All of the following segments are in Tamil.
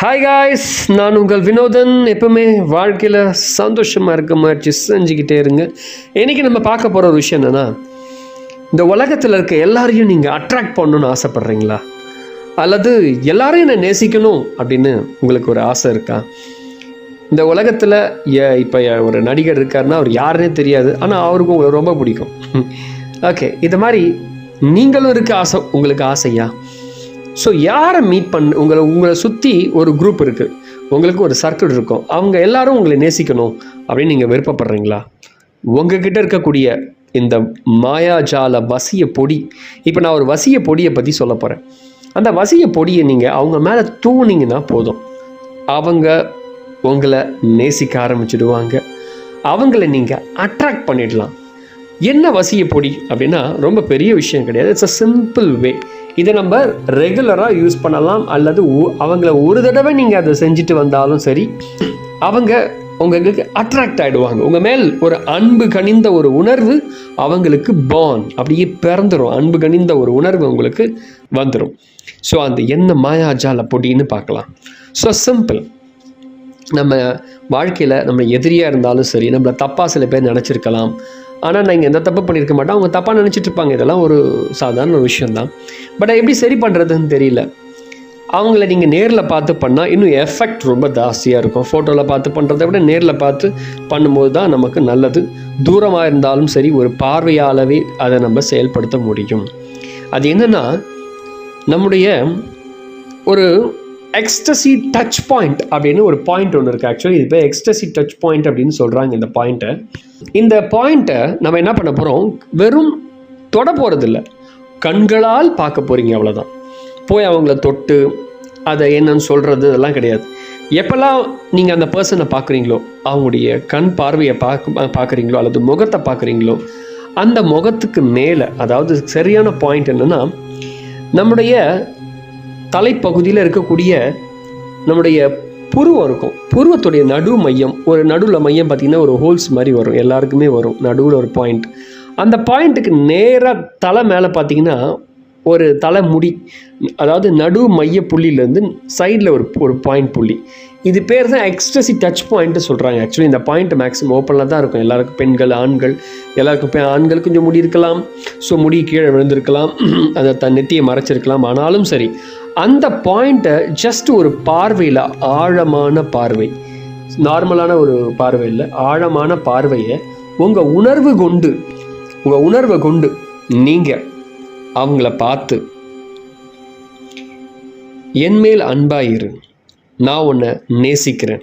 ஹாய் காய்ஸ், நான் உங்கள் வினோதன். எப்பவுமே வாழ்க்கையில் சந்தோஷமாக இருக்க முயற்சி செஞ்சுக்கிட்டே இருங்க. இன்றைக்கி நம்ம பார்க்க போகிற ஒரு விஷயம் என்னென்னா, இந்த உலகத்தில் இருக்க எல்லாரையும் நீங்கள் அட்ராக்ட் பண்ணணுன்னு ஆசைப்பட்றீங்களா? அல்லது எல்லாரையும் என்னை நேசிக்கணும் அப்படின்னு உங்களுக்கு ஒரு ஆசை இருக்கா? இந்த உலகத்தில் இப்போ ஒரு நடிகர் இருக்காருன்னா அவர் யாருன்னே தெரியாது, ஆனால் அவருக்கு உங்களை ரொம்ப பிடிக்கும். ஓகே, இது மாதிரி நீங்களும் இருக்க ஆசை உங்களுக்கு ஆசையா? ஸோ யாரை மீட் உங்களை சுற்றி ஒரு குரூப் இருக்குது, உங்களுக்கு ஒரு சர்க்கிள் இருக்கும், அவங்க எல்லாரும் உங்களை நேசிக்கணும் அப்படின்னு நீங்கள் விருப்பப்படுறீங்களா? உங்ககிட்ட இருக்கக்கூடிய இந்த மாயாஜால வசிய பொடி, இப்போ நான் ஒரு வசிய பொடியை பற்றி சொல்ல போகிறேன். அந்த வசிய பொடியை நீங்கள் அவங்க மேலே தூணிங்கன்னா போதும், அவங்க உங்களை நேசிக்க ஆரம்பிச்சிடுவாங்க, அவங்கள நீங்கள் அட்ராக்ட் பண்ணிடலாம். என்ன வசிய பொடி அப்படின்னா ரொம்ப பெரிய விஷயம் கிடையாது. இட்ஸ் அ சிம்பிள் வே. இதை நம்ம ரெகுலராக யூஸ் பண்ணலாம், அல்லது அவங்கள ஒரு தடவை நீங்கள் அதை செஞ்சுட்டு வந்தாலும் சரி, அவங்க உங்களுக்கு அட்ராக்ட் ஆகிடுவாங்க. உங்கள் மேல் ஒரு அன்பு கனிந்த ஒரு உணர்வு அவங்களுக்கு அப்படியே பிறந்துடும். அன்பு கனிந்த ஒரு உணர்வு உங்களுக்கு வந்துடும். ஸோ அந்த என்ன மாயாஜால பொடின்னு பார்க்கலாம். So simple. நம்ம வாழ்க்கையில் நம்ம எதிரியாக இருந்தாலும் சரி, நம்மளை தப்பாக சில பேர் நினச்சிருக்கலாம், ஆனால் நீங்கள் எந்த தப்பு பண்ணியிருக்க மாட்டோம், அவங்க தப்பாக நினச்சிட்டு இருப்பாங்க. இதெல்லாம் ஒரு சாதாரண ஒரு விஷயந்தான். பட் எப்படி சரி பண்ணுறதுன்னு தெரியல. அவங்கள நீங்கள் நேரில் பார்த்து பண்ணால் இன்னும் எஃபெக்ட் ரொம்ப ஜாஸ்தியாக இருக்கும். ஃபோட்டோவில் பார்த்து பண்ணுறதை விட நேரில் பார்த்து பண்ணும்போது தான் நமக்கு நல்லது. தூரமாக இருந்தாலும் சரி, ஒரு பார்வையாலவே அதை நம்ம செயல்படுத்த முடியும். அது என்னென்னா, நம்முடைய ஒரு எக்ஸ்டசி டச் பாயிண்ட் அப்படின்னு ஒரு பாயிண்ட் ஒன்று இருக்குது. ஆக்சுவலி இது பேர் எக்ஸ்டசி டச் பாயிண்ட் அப்படின்னு சொல்கிறாங்க. இந்த பாயிண்ட்டை நம்ம என்ன பண்ண போகிறோம், வெறும் தொட போகிறதில்ல, கண்களால் பார்க்க போகிறீங்க, அவ்வளோதான். போய் அவங்கள தொட்டு அதை என்னன்னு சொல்கிறது அதெல்லாம் கிடையாது. எப்போல்லாம் நீங்கள் அந்த பர்சனை பார்க்குறீங்களோ, அவங்களுடைய கண் பார்வையை பார்க்குறீங்களோ அல்லது முகத்தை பார்க்குறீங்களோ, அந்த முகத்துக்கு மேலே, அதாவது சரியான பாயிண்ட் என்னென்னா, நம்முடைய தலைப்பகுதியில் இருக்கக்கூடிய நம்முடைய புருவம் இருக்கும். புருவத்துடைய நடுவில் மையம் பார்த்திங்கன்னா ஒரு ஹோல்ஸ் மாதிரி வரும், எல்லாருக்குமே வரும். நடுவில் ஒரு பாயிண்ட். அந்த பாயிண்ட்டுக்கு நேராக தலை மேலே பார்த்திங்கன்னா ஒரு தலை முடி, அதாவது நடு மைய புள்ளியிலேருந்து சைடில் ஒரு பாயிண்ட் புள்ளி. இது பேர் தான் எக்ஸ்டசி டச் பாயிண்ட்டு சொல்கிறாங்க. ஆக்சுவலி இந்த பாயிண்ட் மேக்ஸிமம் ஓப்பனில் தான் இருக்கும். எல்லாருக்கும், பெண்கள், ஆண்கள் எல்லாருக்கும். ஆண்கள் கொஞ்சம் முடி இருக்கலாம், ஸோ முடி கீழே விழுந்திருக்கலாம், அதை நெத்தியை மறைச்சிருக்கலாம். ஆனாலும் சரி, அந்த பாயிண்ட்டை ஜஸ்ட் ஒரு பார்வையில், ஆழமான பார்வை, நார்மலான ஒரு பார்வை இல்லை, ஆழமான பார்வையை உங்கள் உணர்வை கொண்டு நீங்கள் அவங்கள பார்த்து, என்மேல் அன்பாயிரு, நான் உன்னை நேசிக்கிறேன்,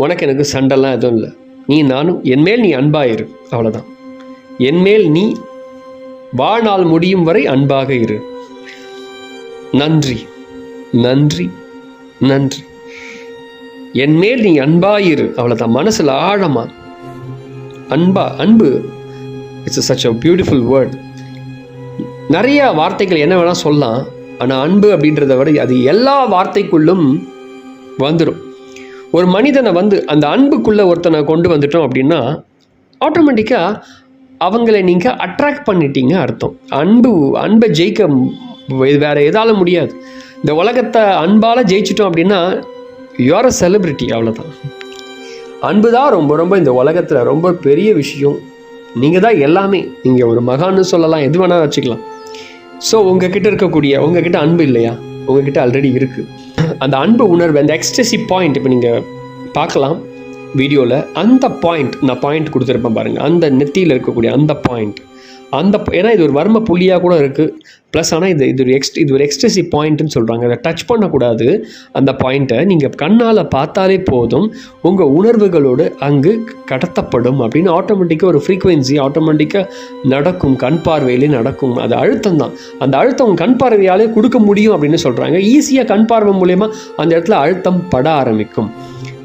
உனக்கு எனக்கு சண்டைலாம் எதுவும் இல்லை, நானும் என்மேல் நீ அன்பாயிரு, அவ்வளோதான். என்மேல் நீ வாழ்நாள் முடியும் வரை அன்பாக இரு. நன்றி, நன்றி, நன்றி. என்மேல் நீ அன்பாயிரு, அவ்வளோதான். மனசில் ஆழமா அன்பு. It's such a beautiful word. நிறைய வார்த்தைகள் என்ன வேணால் சொல்லலாம், ஆனால் அன்பு அப்படின்றத விட அது எல்லா வார்த்தைக்குள்ளும் வந்துடும். ஒரு மனிதனை அந்த அன்புக்குள்ளே ஒருத்தனை கொண்டு வந்துட்டோம் அப்படின்னா ஆட்டோமேட்டிக்காக அவங்கள நீங்கள் அட்ராக்ட் பண்ணிட்டீங்க அர்த்தம். அன்பை ஜெயிக்க வேறு எதால முடியாது. இந்த உலகத்தை அன்பால் ஜெயிச்சிட்டோம் அப்படின்னா யூ ஆர் அ செலிபிரிட்டி, அவ்வளோதான். அன்பு தான் ரொம்ப ரொம்ப இந்த உலகத்தில் ரொம்ப பெரிய விஷயம். நீங்கள் தான் எல்லாமே. நீங்கள் ஒரு மகான்னு சொல்லலாம், எது வேணால் வச்சுக்கலாம். ஸோ உங்ககிட்ட அன்பு இல்லையா? உங்ககிட்ட ஆல்ரெடி இருக்குது. அந்த அன்பு உணர்வு, அந்த எக்ஸ்டசி பாயிண்ட் இப்போ நீங்கள் பார்க்கலாம் வீடியோவில். அந்த பாயிண்ட் நான் கொடுத்துருப்பேன் பாருங்கள். அந்த நெத்தியில் இருக்கக்கூடிய அந்த பாயிண்ட், ஏன்னா இது ஒரு வர்ம புள்ளியாக கூட இருக்குது. ப்ளஸ் ஆனால் இது ஒரு எக்ஸ்டசி பாயிண்ட்டுன்னு சொல்கிறாங்க. அதை டச் பண்ணக்கூடாது. அந்த பாயிண்ட்டை நீங்கள் கண்ணால் பார்த்தாலே போதும், உங்கள் உணர்வுகளோடு அங்கு கடத்தப்படும் அப்படின்னு ஆட்டோமேட்டிக்காக ஒரு ஃப்ரீக்வன்சி ஆட்டோமேட்டிக்காக நடக்கும். கண் பார்வையிலே நடக்கும். அது அழுத்தம் தான். அந்த அழுத்தம் கண் பார்வையாலே கொடுக்க முடியும் அப்படின்னு சொல்கிறாங்க. ஈஸியாக கண் பார்வை மூலயமா அந்த இடத்துல அழுத்தம் பட ஆரம்பிக்கும்.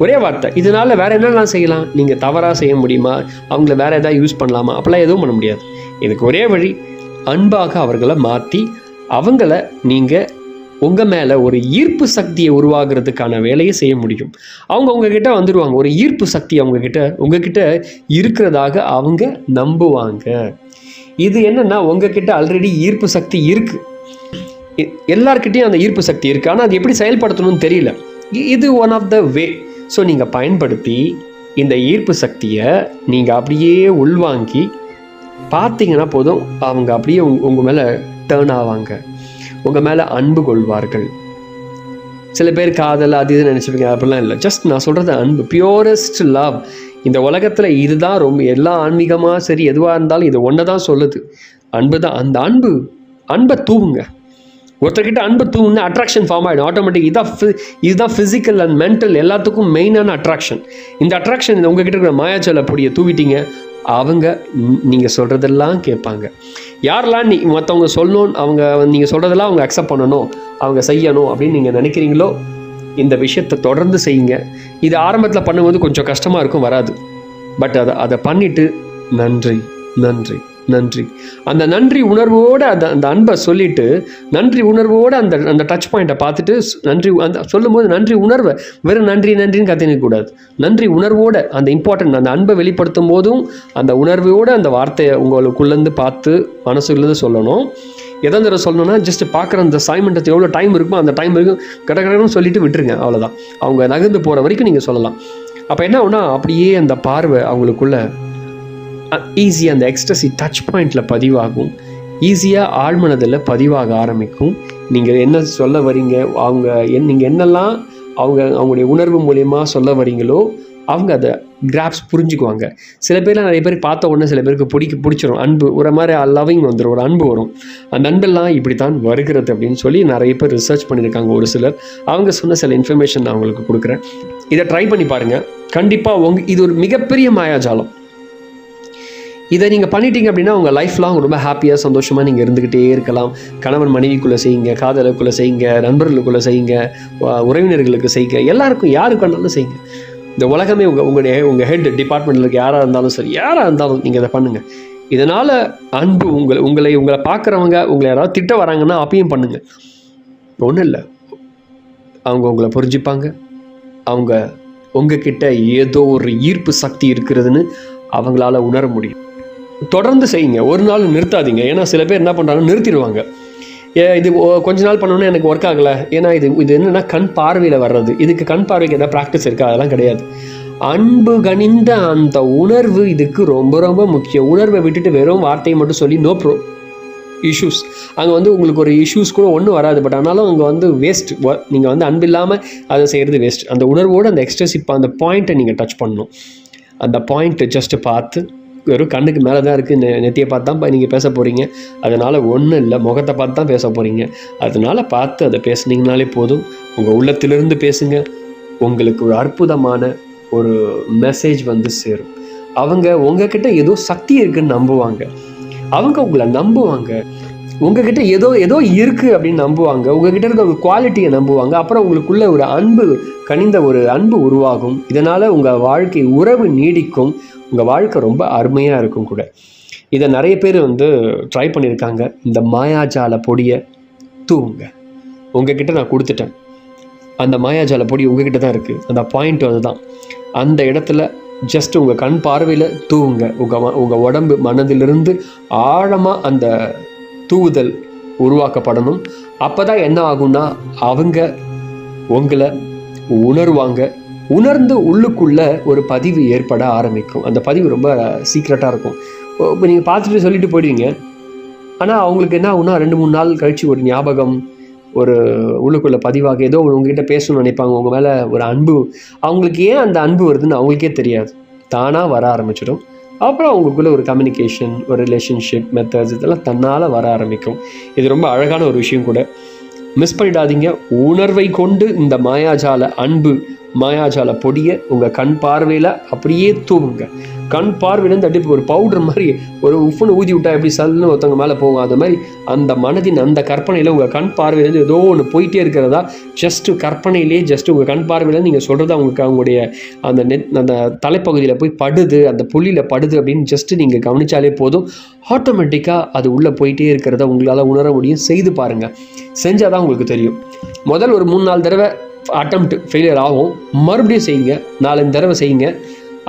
ஒரே வார்த்தை. இதனால் வேறு என்னெல்லாம் செய்யலாம்? நீங்கள் தவறாக செய்ய முடியுமா? அவங்கள வேறு எதாவது யூஸ் பண்ணலாமா? அப்போல்லாம் எதுவும் பண்ண முடியாது. இதுக்கு ஒரே வழி, அன்பாக அவர்களை மாற்றி அவங்கள நீங்கள் உங்கள் மேலே ஒரு ஈர்ப்பு சக்தியை உருவாகிறதுக்கான வேலையை செய்ய முடியும். அவங்க உங்ககிட்ட வந்துடுவாங்க. ஒரு ஈர்ப்பு சக்தி உங்ககிட்ட இருக்கிறதாக அவங்க நம்புவாங்க. இது என்னென்னா, உங்ககிட்ட ஆல்ரெடி ஈர்ப்பு சக்தி இருக்குது. எல்லார்கிட்டையும் அந்த ஈர்ப்பு சக்தி இருக்குது, ஆனால் அது எப்படி செயல்படுத்தணும்னு தெரியல. இது one of the way. So நீங்கள் பயன்படுத்தி இந்த ஈர்ப்பு சக்தியை நீங்கள் அப்படியே உள்வாங்கி பார்த்தீங்கன்னா போதும், அவங்க அப்படியே உங்கள் மேலே டேர்ன் ஆவாங்க, உங்கள் மேலே அன்பு கொள்வார்கள். சில பேர் காதல் அது இது நினச்சிருப்பீங்க, அப்படிலாம் இல்லை. ஜஸ்ட் நான் சொல்கிறது அன்பு, பியூரஸ்ட் லவ். இந்த உலகத்தில் இதுதான் ரொம்ப, எல்லா ஆன்மீகமாக சரி எதுவாக இருந்தாலும் இது ஒன்று தான் சொல்லுது, அன்பு தான். அந்த அன்பை தூவுங்க. ஒருத்தர்கிட்ட அன்பு தூவுன்னா அட்ராக்ஷன் ஃபார்ம் ஆகிடும் ஆட்டோமேட்டிக். இதுதான் ஃபிசிக்கல் அண்ட் மென்டல் எல்லாத்துக்கும் மெயினான அட்ராக்ஷன். இந்த அட்ராக்ஷன் இந்த உங்ககிட்ட இருக்கிற மாயாஜால பொடியை தூவிட்டீங்க, அவங்க நீங்கள் சொல்கிறதெல்லாம் கேட்பாங்க. யாரெல்லாம் மற்றவங்க சொல்லணும், அவங்க நீங்கள் சொல்கிறதெல்லாம் அவங்க அக்செப்ட் பண்ணணும், அவங்க செய்யணும் அப்படின்னு நீங்கள் நினைக்கிறீங்களோ, இந்த விஷயத்தை தொடர்ந்து செய்யுங்க. இது ஆரம்பத்தில் பண்ணும்போது கொஞ்சம் கஷ்டமாக இருக்கும், வராது. பட் அதை பண்ணிவிட்டு நன்றி நன்றி நன்றி, அந்த நன்றி உணர்வோடு அந்த அன்பை சொல்லிவிட்டு, நன்றி உணர்வோடு அந்த டச் பாயிண்ட்டை பார்த்துட்டு நன்றி அந்த சொல்லும்போது நன்றி உணர்வை வெறும் நன்றி நன்றின்னு கத்தினிக்கூடாது. நன்றி உணர்வோடு அந்த இம்பார்ட்டன்ட் அந்த அன்பை வெளிப்படுத்தும் போதும் அந்த உணர்வோடு அந்த வார்த்தையை உங்களுக்குள்ளேருந்து பார்த்து மனசுலேருந்து சொல்லணும். எதாவது சொல்லணும்னா ஜஸ்ட் பார்க்குற அந்த சைமெண்ட்டை எவ்வளோ டைம் இருக்குமோ அந்த டைம் வரைக்கும் கடகடன்னு சொல்லிட்டு விட்டுருங்க, அவ்வளோதான். அவங்க நகர்ந்து போகிற வரைக்கும் நீங்கள் சொல்லலாம். அப்போ என்ன ஆகுனா, அப்படியே அந்த பார்வை அவங்களுக்குள்ள ஈஸியாக அந்த எக்ஸ்டசி டச் பாயிண்டில் பதிவாகும், ஈஸியாக ஆழ்மனதில் பதிவாக ஆரம்பிக்கும். நீங்கள் என்ன சொல்ல வரீங்க, நீங்கள் என்னெல்லாம் அவங்களுடைய உணர்வு மூலயமா சொல்ல வரீங்களோ அவங்க அதை கிராப்ஸ் புரிஞ்சுக்குவாங்க. சில பேர்லாம் நிறைய பேர் பார்த்த உடனே சில பேருக்கு பிடிச்சிரும், அன்பு ஒரு மாதிரி லவ்விங் வந்துடும், ஒரு அன்பு வரும். அந்த அன்பெல்லாம் இப்படி தான் வருகிறது அப்படின்னு சொல்லி நிறைய பேர் ரிசர்ச் பண்ணியிருக்காங்க. ஒரு சிலர் அவங்க சொன்ன சில இன்ஃபர்மேஷன் நான் உங்களுக்கு கொடுக்குறேன், இதை ட்ரை பண்ணி பாருங்கள். கண்டிப்பாக இது ஒரு மிகப்பெரிய மாயாஜாலம். இதை நீங்கள் பண்ணிட்டீங்க அப்படின்னா உங்கள் லைஃப் லாங் ரொம்ப ஹாப்பியாக சந்தோஷமாக நீங்கள் இருந்துக்கிட்டே இருக்கலாம். கணவன் மனைவிக்குள்ளே செய்யுங்க, காதலுக்குள்ளே செய்யுங்க, நண்பர்களுக்குள்ளே செய்யுங்க, உறவினர்களுக்கு செய்யுங்க, எல்லாருக்கும் யாருக்கு வேணாலும் செய்யுங்க. இந்த உலகமே உங்கள் ஹெட் டிபார்ட்மெண்ட்டில் இருக்க யாராக இருந்தாலும் சரி, யாராக இருந்தாலும் நீங்கள் இதை பண்ணுங்கள். இதனால் அன்பு உங்களை பார்க்குறவங்க உங்களை யாராவது திட்ட வராங்கன்னா அப்பயும் பண்ணுங்கள். ஒன்றும் இல்லை, அவங்க உங்களை புரிஞ்சுப்பாங்க. அவங்க உங்ககிட்ட ஏதோ ஒரு ஈர்ப்பு சக்தி இருக்கிறதுன்னு அவங்களால உணர முடியும். தொடர்ந்து செய்யுங்க, ஒரு நாள் நிறுத்தாதீங்க. ஏன்னா சில பேர் என்ன பண்ணுறாங்க, நிறுத்திடுவாங்க. இது கொஞ்ச நாள் பண்ணோன்னே எனக்கு ஒர்க் ஆகலை. ஏன்னா இது என்னென்னா கண் பார்வையில் வர்றது. இதுக்கு கண் பார்வைக்கு எதாவது ப்ராக்டிஸ் இருக்கா? அதெல்லாம் கிடையாது. அன்பு கனிந்த அந்த உணர்வு இதுக்கு ரொம்ப ரொம்ப முக்கியம். உணர்வை விட்டுட்டு வெறும் வார்த்தையை மட்டும் சொல்லி இஷ்யூஸ் அங்கே உங்களுக்கு ஒரு இஷ்யூஸ் கூட ஒன்றும் வராது. பட் ஆனாலும் அங்கே வேஸ்ட். நீங்கள் அன்பு இல்லாமல் அதை செய்கிறது வேஸ்ட். அந்த உணர்வோடு அந்த எக்ஸ்ட்ரெசிப் அந்த பாயிண்ட்டை நீங்கள் டச் பண்ணணும். அந்த பாயிண்ட்டை ஜஸ்ட்டு பார்த்து, வெறும் கண்ணுக்கு மேலே தான் இருக்குது, நெத்தியை பார்த்து தான் நீங்கள் பேச போகிறீங்க. அதனால் ஒன்றும் இல்லை, முகத்தை பார்த்து தான் பேச போகிறீங்க. அதனால் பார்த்து அதை பேசுனீங்கனாலே போதும். உங்கள் உள்ளத்திலிருந்து பேசுங்க, உங்களுக்கு ஒரு அற்புதமான ஒரு மெசேஜ் சேரும். அவங்க உங்ககிட்ட ஏதோ சக்தி இருக்குன்னு நம்புவாங்க. அவங்க உங்களை நம்புவாங்க. உங்ககிட்ட ஏதோ இருக்குது அப்படின்னு நம்புவாங்க. உங்ககிட்ட இருக்க ஒரு குவாலிட்டியை நம்புவாங்க. அப்புறம் உங்களுக்குள்ள ஒரு அன்பு கனிந்த ஒரு அன்பு உருவாகும். இதனால் உங்கள் வாழ்க்கை உறவு நீடிக்கும். உங்கள் வாழ்க்கை ரொம்ப அருமையாக இருக்கும் கூட. இதை நிறைய பேர் ட்ரை பண்ணியிருக்காங்க. இந்த மாயாஜால பொடியை தூவுங்க. உங்ககிட்ட நான் கொடுத்துட்டேன், அந்த மாயாஜால பொடி உங்ககிட்ட தான் இருக்குது. அந்த பாயிண்ட் அதுதான். அந்த இடத்துல ஜஸ்ட் உங்கள் கண் பார்வையில் தூவுங்க. உங்கள் உடம்பு மனதிலிருந்து ஆழமாக அந்த தூவுதல் உருவாக்கப்படணும். அப்போ தான் என்ன ஆகும்னா, அவங்க உங்களை உணர்வாங்க. உணர்ந்து உள்ளுக்குள்ளே ஒரு பதிவு ஏற்பட ஆரம்பிக்கும். அந்த பதிவு ரொம்ப சீக்ரெட்டாக இருக்கும். இப்போ நீங்கள் பார்த்துட்டு சொல்லிட்டு போயிடுவீங்க. ஆனால் அவங்களுக்கு என்ன ஆகுனா, 2-3 நாள் கழித்து ஒரு ஞாபகம், ஒரு உள்ளுக்குள்ளே பதிவாக ஏதோ உங்ககிட்ட பேசணும்னு நினைப்பாங்க. உங்கள் மேலே ஒரு அன்பு, அவங்களுக்கு ஏன் அந்த அன்பு வருதுன்னு அவங்களுக்கே தெரியாது, தானாக வர ஆரம்பிச்சிடும். அப்புறம் அவங்களுக்குள்ள ஒரு கம்யூனிகேஷன், ஒரு ரிலேஷன்ஷிப் மெத்தட்ஸ் இதெல்லாம் தன்னால் வர ஆரம்பிக்கும். இது ரொம்ப அழகான ஒரு விஷயம் கூட. மிஸ் பண்ணிடாதீங்க. உணர்வை கொண்டு இந்த மாயாஜால அன்பு, மாயாஜால பொடியை உங்கள் கண் பார்வையில் அப்படியே தூவுங்க. கண் பார்வையிலேருந்து அப்படியே ஒரு பவுடர் மாதிரி ஒரு உப்புன்னு ஊதி விட்டா எப்படி சல்லுன்னு ஒருத்தவங்க மேலே போகும், அது மாதிரி அந்த மனதின் அந்த கற்பனையில் உங்கள் கண் பார்வையிலேருந்து ஏதோ ஒன்று போயிட்டே இருக்கிறதா, ஜஸ்ட்டு கற்பனையிலே ஜஸ்ட்டு உங்கள் கண் பார்வையிலேருந்து நீங்கள் சொல்கிறதா அவங்களுடைய அந்த தலைப்பகுதியில் போய் படுது, அந்த புள்ளியில் படுது அப்படின்னு ஜஸ்ட்டு நீங்கள் கவனித்தாலே போதும். ஆட்டோமேட்டிக்காக அது உள்ளே போயிட்டே இருக்கிறத உங்களால் உணர முடியும். செய்து பாருங்கள். செஞ்சால் தான் உங்களுக்கு தெரியும். முதல் ஒரு 3-4 தடவை அட்டெம்ப்ட் ஃபெயிலியர் ஆகும். மறுபடியும் செய்யுங்க, 4-5 தடவை செய்யுங்க.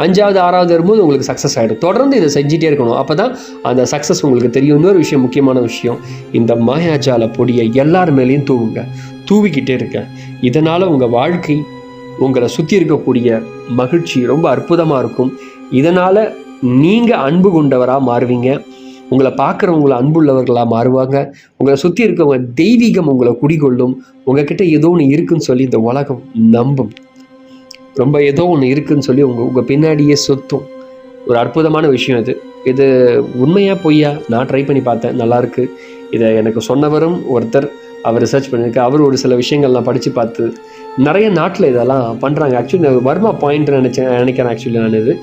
5வது 6வது வரும்போது உங்களுக்கு சக்ஸஸ் ஆகிடும். தொடர்ந்து இதை செஞ்சுட்டே இருக்கணும். அப்போ தான் அந்த சக்ஸஸ் உங்களுக்கு தெரியும். இன்னொரு விஷயம், முக்கியமான விஷயம், இந்த மாயாஜால பொடியை எல்லார் மேலேயும் தூவிக்கிட்டே இருக்க. இதனால் உங்கள் வாழ்க்கை, உங்களை சுற்றி இருக்கக்கூடிய மகிழ்ச்சி ரொம்ப அற்புதமாக இருக்கும். இதனால் நீங்கள் அன்பு கொண்டவராக மாறுவீங்க. உங்களை பார்க்குறவங்கள அன்புள்ளவர்களாக மாறுவாங்க. உங்களை சுற்றி இருக்கவங்க தெய்வீகம் உங்களை குடிகொள்ளும். உங்ககிட்ட ஏதோ ஒன்று இருக்குன்னு சொல்லி இந்த உலகம் நம்பும். ரொம்ப ஏதோ ஒன்று இருக்குன்னு சொல்லி உங்கள் பின்னாடியே சொத்தும். ஒரு அற்புதமான விஷயம் இது. இது உண்மையாக பொய்யா நான் ட்ரை பண்ணி பார்த்தேன், நல்லாயிருக்கு. இதை எனக்கு சொன்னவரும் ஒருத்தர், அவர் ரிசர்ச் பண்ணியிருக்கு. அவர் ஒரு சில விஷயங்கள்லாம் படித்து பார்த்து நிறைய நாட்டில் இதெல்லாம் பண்ணுறாங்க. ஆக்சுவலி நான் வர்மா பாயிண்ட் நினைக்கிறேன். ஆக்சுவலி நான் இது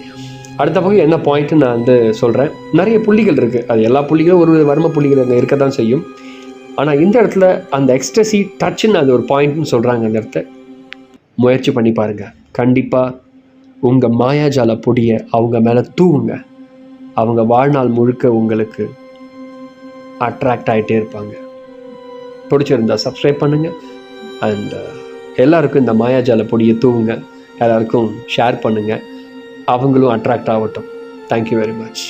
அடுத்த பக்கம் என்ன பாயிண்ட்டு நான் சொல்கிறேன். நிறைய புள்ளிகள் இருக்குது. அது எல்லா புள்ளிகளும் ஒரு வர்ம புள்ளிகள் அங்கே இருக்க தான் செய்யும். ஆனால் இந்த இடத்துல அந்த எக்ஸ்டசி டச்சுன்னு அது ஒரு பாயிண்ட்னு சொல்கிறாங்க. அந்த இடத்த முயற்சி பண்ணி பாருங்கள். கண்டிப்பாக உங்கள் மாயாஜால பொடியை அவங்க மேலே தூவுங்க. அவங்க வாழ்நாள் முழுக்க உங்களுக்கு அட்ராக்ட் ஆகிட்டே இருப்பாங்க. பிடிச்சிருந்தா சப்ஸ்கிரைப் பண்ணுங்கள். அண்ட் எல்லாருக்கும் இந்த மாயாஜால பொடியை தூவுங்க. எல்லாருக்கும் ஷேர் பண்ணுங்கள். அவங்களும் அட்ராக்ட் ஆகட்டும். Thank you very much.